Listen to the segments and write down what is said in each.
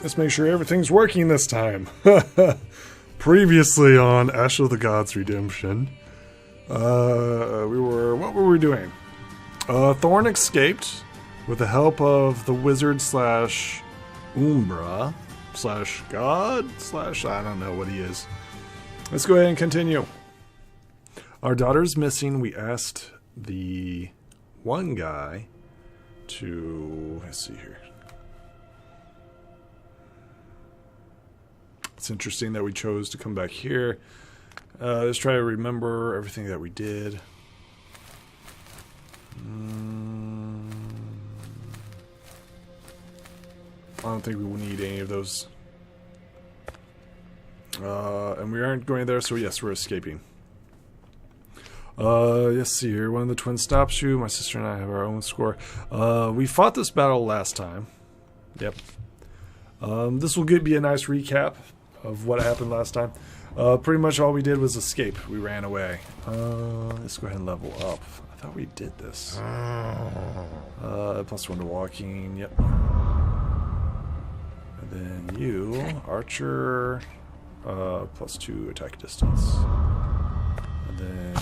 Let's make sure everything's working this time. Previously on Ash of the Gods Redemption, what were we doing? Thorn escaped with the help of the wizard slash Umbra slash god slash I don't know what he is. Let's go ahead and continue. Our daughter's missing. We asked the one guy to, let's see here. It's interesting that we chose to come back here. Let's try to remember everything that we did. I don't think we will need any of those. And we aren't going there, so yes, we're escaping. Let's see here. One of the twins stops you. My sister and I have our own score. We fought this battle last time. Yep. This will be a nice recap of what happened last time. Pretty much all we did was escape. We ran away. Let's go ahead and level up. I thought we did this. +1 to walking. Yep. And then you, archer, +2 attack distance. And then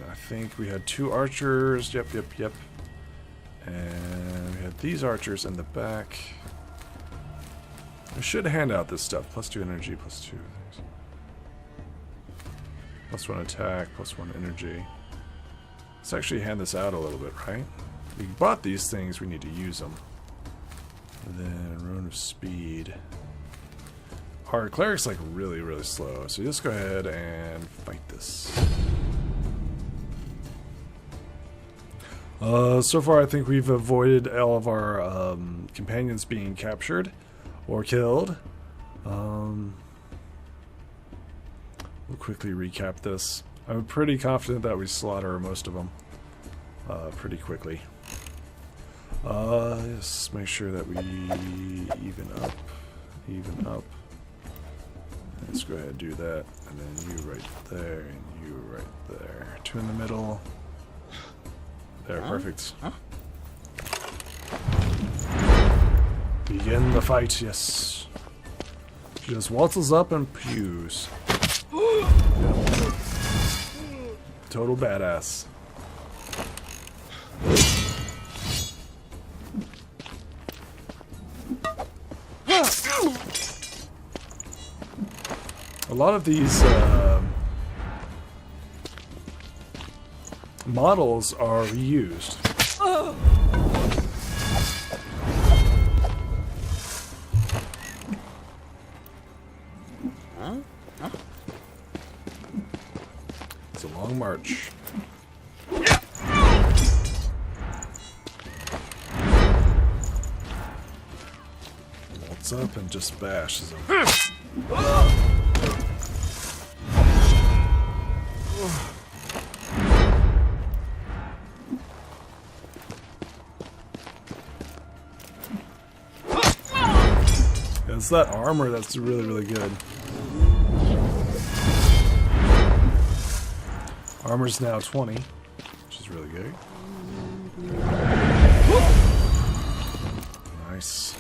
I think we had 2 archers. Yep. And we had these archers in the back. We should hand out this stuff. +2 energy, +2. +1 attack, +1 energy. Let's actually hand this out a little bit, right? We bought these things, we need to use them. And then Rune of Speed. Our cleric's like really, really slow, so just go ahead and fight this. So far I think we've avoided all of our companions being captured or killed. We'll quickly recap this. I'm pretty confident that we slaughter most of them pretty quickly. Just make sure that we even up. Let's go ahead and do that. And then you right there, and you right there. 2 in the middle. There, perfect. Begin the fight, yes. She just waltzes up and pews. Total badass. A lot of these models are reused. It's a long march. Waltz up and just bashes him. It's that armor that's really, really good. Armor's now 20, which is really good. Nice.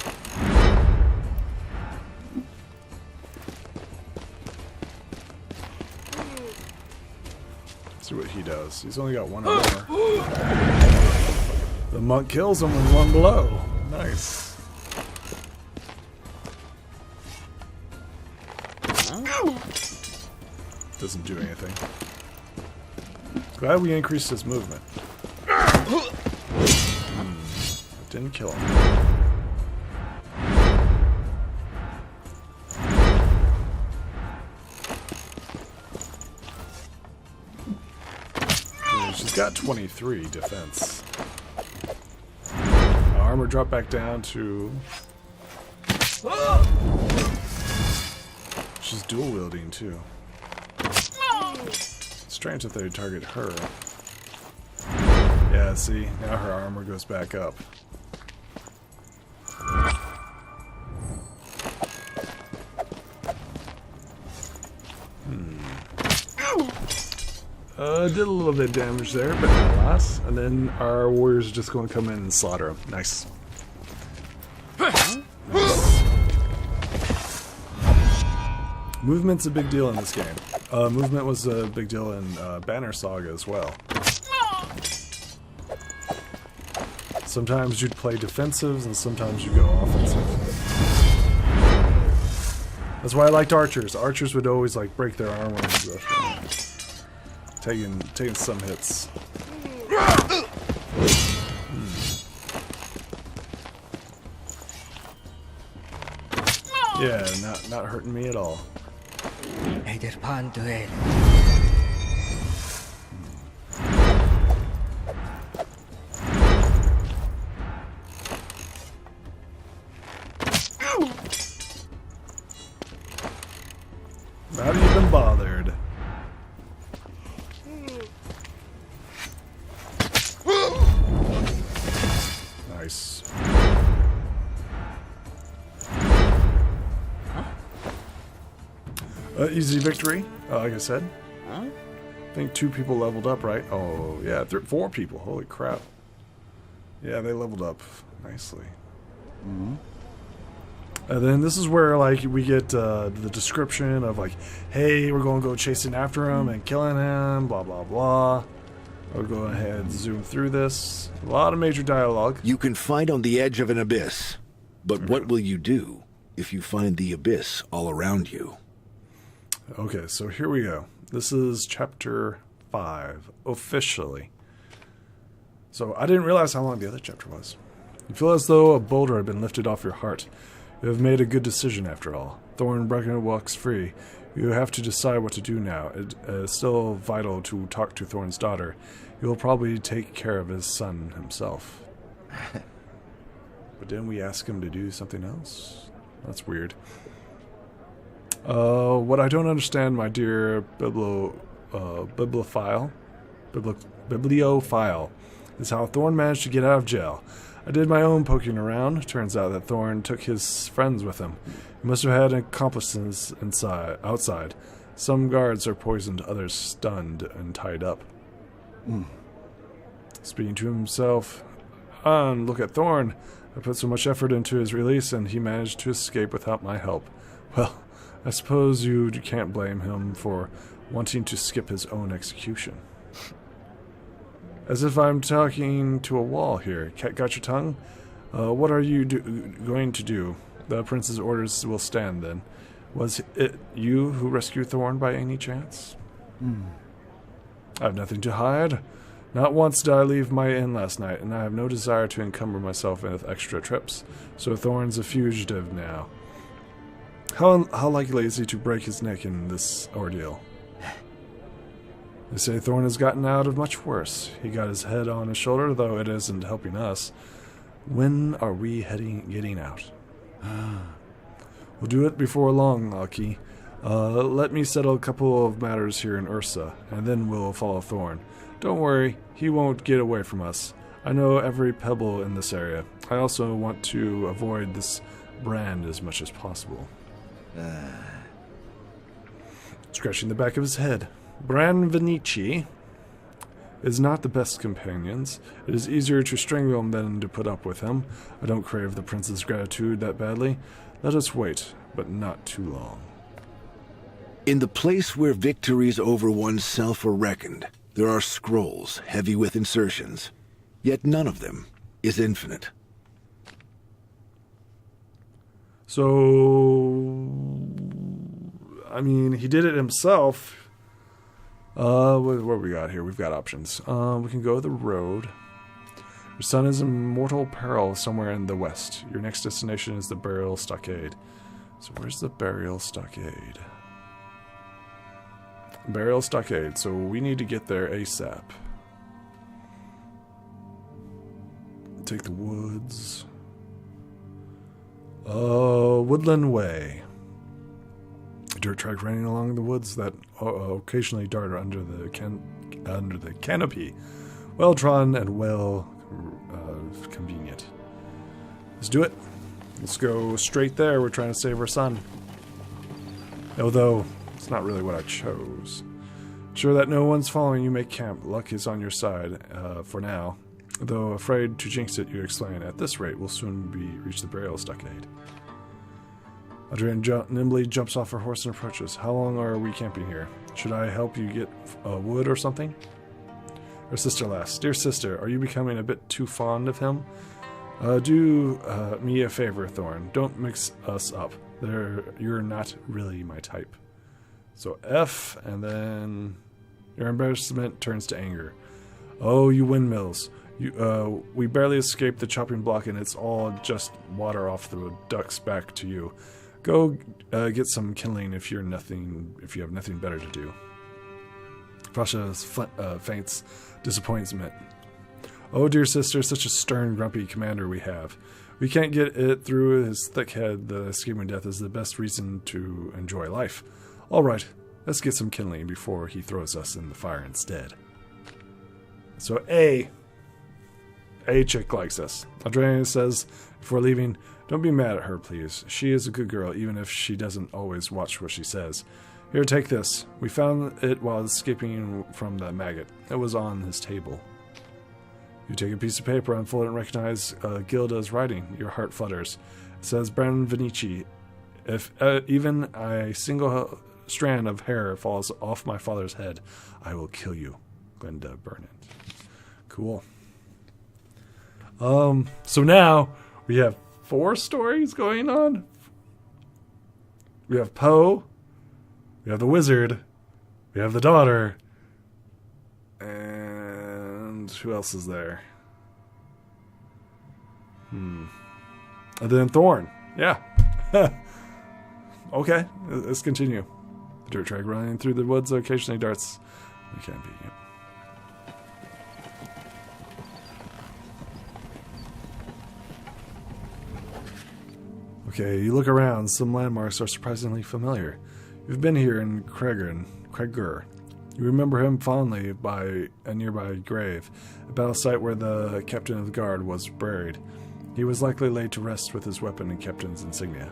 Let's see what he does. He's only got 1 armor. The monk kills him with 1 blow. Nice. Doesn't do anything. Glad we increased his movement. Didn't kill him. She's got 23 defense. Armor dropped back down to... She's dual wielding too. Strange that they would target her. Yeah, see, now her armor goes back up. Did a little bit of damage there, but not lots. And then our warriors are just going to come in and slaughter him. Nice. Nice. Movement's a big deal in this game. Movement was a big deal in Banner Saga as well. Sometimes you'd play defensives, and sometimes you'd go offensive. That's why I liked archers. Archers would always like break their armor and stuff. Taking some hits. Yeah, not hurting me at all. Not even bothered. Nice. Easy victory, like I said. I think 2 people leveled up, right? Oh, yeah, 4 people. Holy crap. Yeah, they leveled up nicely. And then this is where, like, we get the description of, like, hey, we're going to go chasing after him and killing him, blah, blah, blah. I'll go ahead and zoom through this. A lot of major dialogue. You can fight on the edge of an abyss, but what will you do if you find the abyss all around you? Okay, so here we go. This is chapter 5, officially. So I didn't realize how long the other chapter was. You feel as though a boulder had been lifted off your heart. You have made a good decision after all. Thorn walks free. You have to decide what to do now. It is still vital to talk to Thorn's daughter. He will probably take care of his son himself. But didn't we ask him to do something else? That's weird. What I don't understand, my dear bibliophile, is how Thorn managed to get out of jail. I did my own poking around. Turns out that Thorn took his friends with him. He must have had accomplices outside. Some guards are poisoned, others stunned and tied up. Speaking to himself, look at Thorn. I put so much effort into his release, and he managed to escape without my help. Well, I suppose you can't blame him for wanting to skip his own execution. As if I'm talking to a wall here. Cat got your tongue? What are you going to do? The prince's orders will stand then. Was it you who rescued Thorn by any chance? I have nothing to hide. Not once did I leave my inn last night, and I have no desire to encumber myself with extra trips. So Thorn's a fugitive now. How likely is he to break his neck in this ordeal? They say Thorn has gotten out of much worse. He got his head on his shoulder, though it isn't helping us. When are we getting out? We'll do it before long, Aki. Let me settle a couple of matters here in Ursa, and then we'll follow Thorn. Don't worry, he won't get away from us. I know every pebble in this area. I also want to avoid this brand as much as possible. Scratching the back of his head. Bran Vinici is not the best companions. It is easier to strangle him than to put up with him. I don't crave the prince's gratitude that badly. Let us wait, but not too long. In the place where victories over oneself are reckoned, there are scrolls heavy with insertions. Yet none of them is infinite. So, I mean, he did it himself. What we got here? We've got options. We can go the road. Your son is in mortal peril somewhere in the west. Your next destination is the burial stockade. So where's the burial stockade? Burial stockade. So we need to get there ASAP. Take the woods. Woodland Way. A dirt track running along the woods that occasionally dart under the canopy. Well trodden and well convenient. Let's do it. Let's go straight there. We're trying to save our son. Although, it's not really what I chose. Sure that no one's following you, make camp. Luck is on your side for now. Though afraid to jinx it, you explain. At this rate, we'll soon reach the burial stockade. Adrian nimbly jumps off her horse and approaches. How long are we camping here? Should I help you get wood or something? Her sister laughs. Dear sister, are you becoming a bit too fond of him? Do me a favor, Thorn. Don't mix us up. You're not really my type. So F, and then your embarrassment turns to anger. Oh, you windmills. We barely escaped the chopping block, and it's all just water off the duck's back to you. Go get some kindling if you have nothing better to do. Fasha faints disappointment. Oh, dear sister, such a stern, grumpy commander we have. We can't get it through his thick head. The escaping death is the best reason to enjoy life. All right, let's get some kindling before he throws us in the fire instead. So A chick likes us. Adriana says, before leaving, don't be mad at her, please. She is a good girl, even if she doesn't always watch what she says. Here, take this. We found it while escaping from the maggot. It was on his table. You take a piece of paper, unfold it, and recognize Gilda's writing. Your heart flutters. It says, Branvenici, if even a single strand of hair falls off my father's head, I will kill you. Glenda Burnett. Cool. So now we have 4 stories going on. We have Poe, we have the wizard, we have the daughter, and who else is there? And then Thorn. Yeah. Okay, let's continue. The dirt track running through the woods occasionally darts. We can't be. Yep. Okay, you look around. Some landmarks are surprisingly familiar. You've been here in Cregger. You remember him fondly by a nearby grave, a battle site where the captain of the guard was buried. He was likely laid to rest with his weapon and captain's insignia.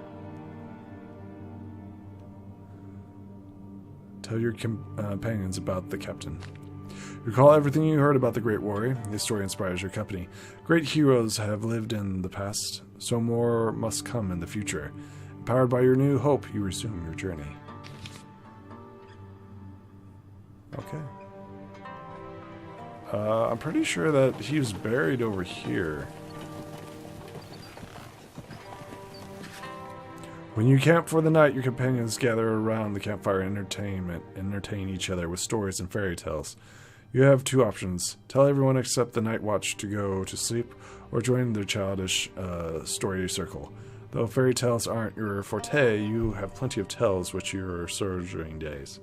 Tell your companions about the captain. Recall everything you heard about the great warrior. His story inspires your company. Great heroes have lived in the past, so more must come in the future. Empowered by your new hope, you resume your journey. Okay. I'm pretty sure that he was buried over here. When you camp for the night, your companions gather around the campfire and entertain each other with stories and fairy tales. You have 2 options. Tell everyone except the night watch to go to sleep, or join their childish story circle. Though fairy tales aren't your forte, you have plenty of tales which your sojourning days.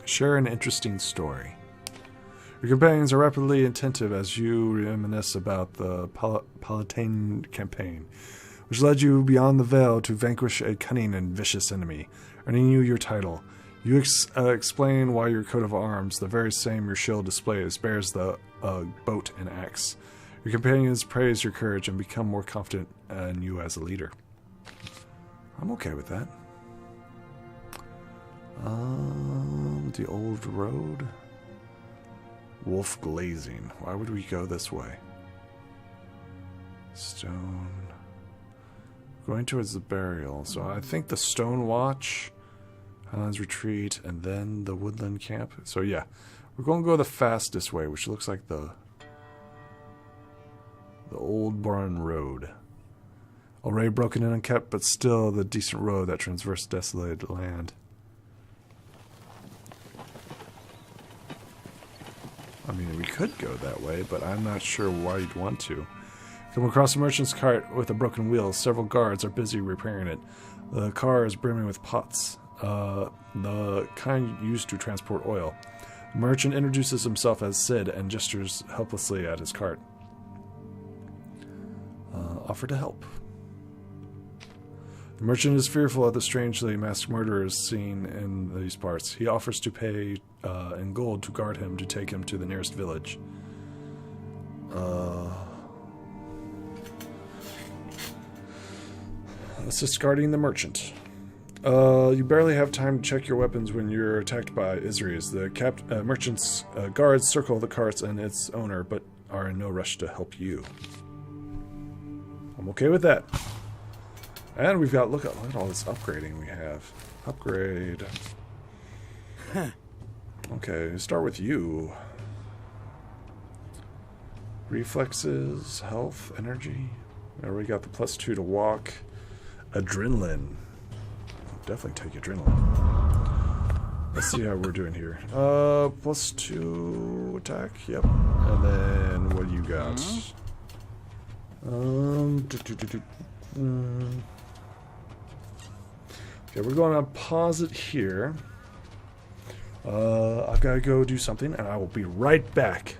Share an interesting story. Your companions are rapidly attentive as you reminisce about the Palatine campaign, which led you beyond the veil to vanquish a cunning and vicious enemy, earning you your title. You explain why your coat of arms, the very same your shield displays, bears the boat and axe. Your companions praise your courage and become more confident in you as a leader. I'm okay with that. The old road. Wolf glazing. Why would we go this way? Stone. Going towards the burial. So I think the Stone Watch, Highlands Retreat, and then the Woodland Camp. So yeah, we're going to go the fastest way, which looks like the Old Barn Road. Already broken and unkept, but still the decent road that traverses desolated land. I mean, we could go that way, but I'm not sure why you'd want to. Come across a merchant's cart with a broken wheel. Several guards are busy repairing it. The car is brimming with pots, the kind used to transport oil. The merchant introduces himself as Sid and gestures helplessly at his cart. Offer to help. The merchant is fearful of the strangely masked murderers seen in these parts. He offers to pay in gold to guard him to take him to the nearest village. Assist guarding the merchant. You barely have time to check your weapons when you're attacked by Enses. The merchant's guards circle the carts and its owner, but are in no rush to help you. I'm okay with that. And we've got, look at all this upgrading we have. Upgrade. Okay, start with you. Reflexes, health, energy. There we got the +2 to walk. Adrenaline. Definitely take adrenaline. Let's see how we're doing here. +2 attack. Yep. And then what do you got? Okay, we're going to pause it here. I've got to go do something, and I will be right back.